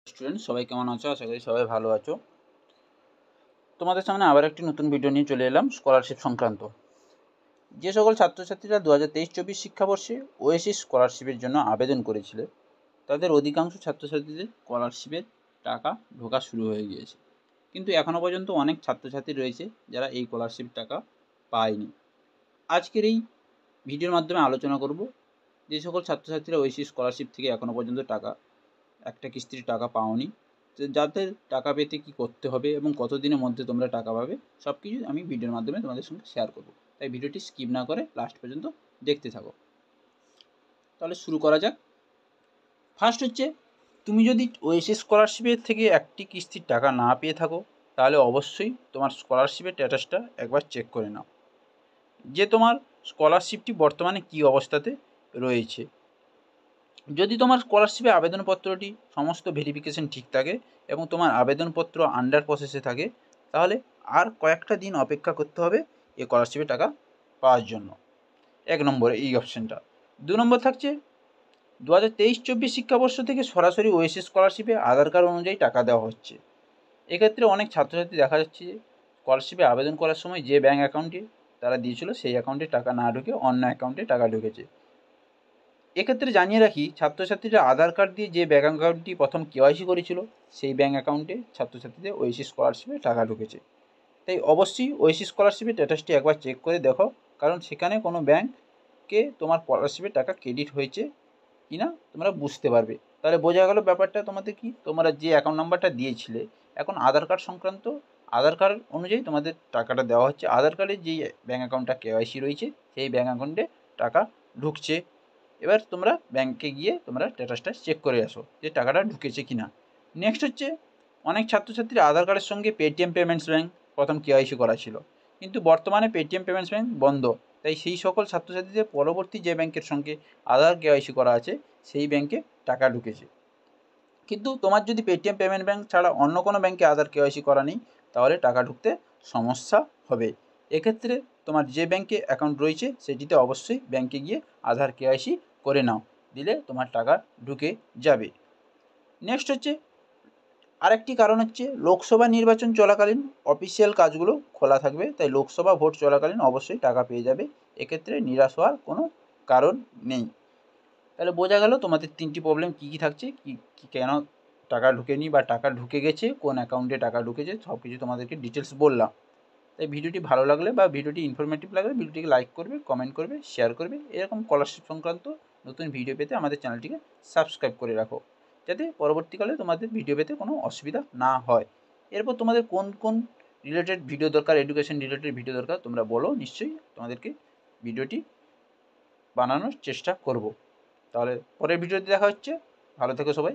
Student সবাই কেমন আছো? আশা করি সবাই ভালো আছো। তোমাদের সামনে আবার একটি নতুন ভিডিও নিয়ে চলে এলাম স্কলারশিপ সংক্রান্ত। যে সকল ছাত্রছাত্রীরা 2023-24 শিক্ষাবর্ষে ওএসিস স্কলারশিপের জন্য আবেদন করেছিল, তাদের অধিকাংশ ছাত্রছাত্রীদের স্কলারশিপের টাকা ঢোকা শুরু হয়ে গিয়েছে। কিন্তু এখনও পর্যন্ত অনেক ছাত্রছাত্রী রয়েছে যারা এই স্কলারশিপ টাকা পায়নি। আজকের এই ভিডিওর মাধ্যমে আলোচনা করব যে সকল ছাত্রছাত্রীরা ওএসিস স্কলারশিপ থেকে এখনও পর্যন্ত একটা কিস্তির টাকা পাওনি, যাদের টাকা পেতে কি করতে হবে এবং কতদিনের মধ্যে তোমরা টাকা পাবে, সব কিছু আমি ভিডিওর মাধ্যমে তোমাদের সঙ্গে শেয়ার করব। তাই ভিডিওটি স্কিপ না করে লাস্ট পর্যন্ত দেখতে থাকো। তাহলে শুরু করা যাক। ফার্স্ট হচ্ছে, তুমি যদি ওএসিস স্কলারশিপের থেকে একটি কিস্তির টাকা না পেয়ে থাকো, তাহলে অবশ্যই তোমার স্কলারশিপের স্ট্যাটাসটা একবার চেক করে নাও যে তোমার স্কলারশিপটি বর্তমানে কী অবস্থাতে রয়েছে। যদি তোমার স্কলারশিপে আবেদনপত্রটি সমস্ত ভেরিফিকেশন ঠিক থাকে এবং তোমার আবেদনপত্র আন্ডার প্রসেসে থাকে, তাহলে আর কয়েকটা দিন অপেক্ষা করতে হবে এই স্কলারশিপের টাকা পাওয়ার জন্য। 1 নম্বরে এই অপশানটা। 2 নম্বর থাকছে, 2023-24 শিক্ষাবর্ষ থেকে সরাসরি ওএসিস স্কলারশিপে আধার কার্ড অনুযায়ী টাকা দেওয়া হচ্ছে। এক্ষেত্রে অনেক ছাত্রছাত্রী দেখা যাচ্ছে যে স্কলারশিপে আবেদন করার সময় যে ব্যাঙ্ক অ্যাকাউন্টে তারা দিয়েছিল সেই অ্যাকাউন্টে টাকা না ঢুকে অন্য অ্যাকাউন্টে টাকা ঢুকেছে। এক্ষেত্রে জানিয়ে রাখি, ছাত্রছাত্রীরা আধার কার্ড দিয়ে যে ব্যাঙ্ক অ্যাকাউন্টটি প্রথম কেওয়াইসি করেছিল সেই ব্যাঙ্ক অ্যাকাউন্টে ছাত্রছাত্রীদের ওএসিস স্কলারশিপে টাকা ঢুকেছে। তাই অবশ্যই ওএসিস স্কলারশিপের স্ট্যাটাসটি একবার চেক করে দেখো, কারণ সেখানে কোনো ব্যাঙ্ককে তোমার স্কলারশিপের টাকা ক্রেডিট হয়েছে কি না তোমরা বুঝতে পারবে। তাহলে বোঝা গেল ব্যাপারটা তোমাদের কি, তোমরা যে অ্যাকাউন্ট নাম্বারটা দিয়েছিলে এখন আধার কার্ড সংক্রান্ত আধার কার্ড অনুযায়ী তোমাদের টাকাটা দেওয়া হচ্ছে। আধার কার্ডে যেই ব্যাঙ্ক অ্যাকাউন্টটা কেওয়াইসি রয়েছে সেই ব্যাঙ্ক অ্যাকাউন্টে টাকা ঢুকছে। এবার তোমরা ব্যাঙ্কে গিয়ে তোমরা স্ট্যাটাসটা চেক করে আসো যে টাকাটা ঢুকেছে কি না। নেক্সট হচ্ছে, অনেক ছাত্রছাত্রী আধার কার্ডের সঙ্গে পেটিএম পেমেন্টস ব্যাঙ্ক প্রথম কেওয়াইসি করা ছিল, কিন্তু বর্তমানে পেটিএম পেমেন্টস ব্যাঙ্ক বন্ধ। তাই সেই সকল ছাত্রছাত্রীদের পরবর্তী যে ব্যাংকের সঙ্গে আধার কেওয়াইসি করা আছে সেই ব্যাংকে টাকা ঢুকেছে। কিন্তু তোমার যদি পেটিএম পেমেন্ট ব্যাঙ্ক ছাড়া অন্য কোনো ব্যাংকে আধার কেওয়াইসি করা নেই, তাহলে টাকা ঢুকতে সমস্যা হবে। এক্ষেত্রে তোমার যে ব্যাংকে অ্যাকাউন্ট রয়েছে সেটিতে অবশ্যই ব্যাংকে গিয়ে আধার কেওয়াইসি করে নাও, দিলে তোমার টাকা ঢুকে যাবে। নেক্সট হচ্ছে, আরেকটি কারণ হচ্ছে, লোকসভা নির্বাচন চলাকালীন অফিসিয়াল কাজগুলো খোলা থাকবে, তাই লোকসভা ভোট চলাকালীন অবশ্যই টাকা পেয়ে যাবে। এক্ষেত্রে নিরাশ হওয়ার কোনো কারণ নেই। তাহলে বোঝা গেল তোমাদের 3টি প্রবলেম কী কী থাকছে, কী কেন টাকা ঢুকেনি বা টাকা ঢুকে গেছে, কোন অ্যাকাউন্টে টাকা ঢুকেছে, সব কিছু তোমাদেরকে ডিটেলস বললাম। তাই ভিডিওটি ভালো লাগলে বা ভিডিওটি ইনফরমেটিভ লাগলে ভিডিওটিকে লাইক করবে, কমেন্ট করবে, শেয়ার করবে। এরকম স্কলারশিপ সংক্রান্ত নতুন ভিডিও পেতে আমাদের চ্যানেলটিকে সাবস্ক্রাইব করে রাখো, যাতে পরবর্তীকালে তোমাদের ভিডিও পেতে কোনো অসুবিধা না হয়। এরপর তোমাদের কোন কোন রিলেটেড ভিডিও দরকার, এডুকেশন রিলেটেড ভিডিও দরকার তোমরা বলো, নিশ্চয়ই তোমাদেরকে ভিডিওটি বানানোর চেষ্টা করব। তাহলে পরের ভিডিওতে দেখা হচ্ছে। ভালো থেকো সবাই।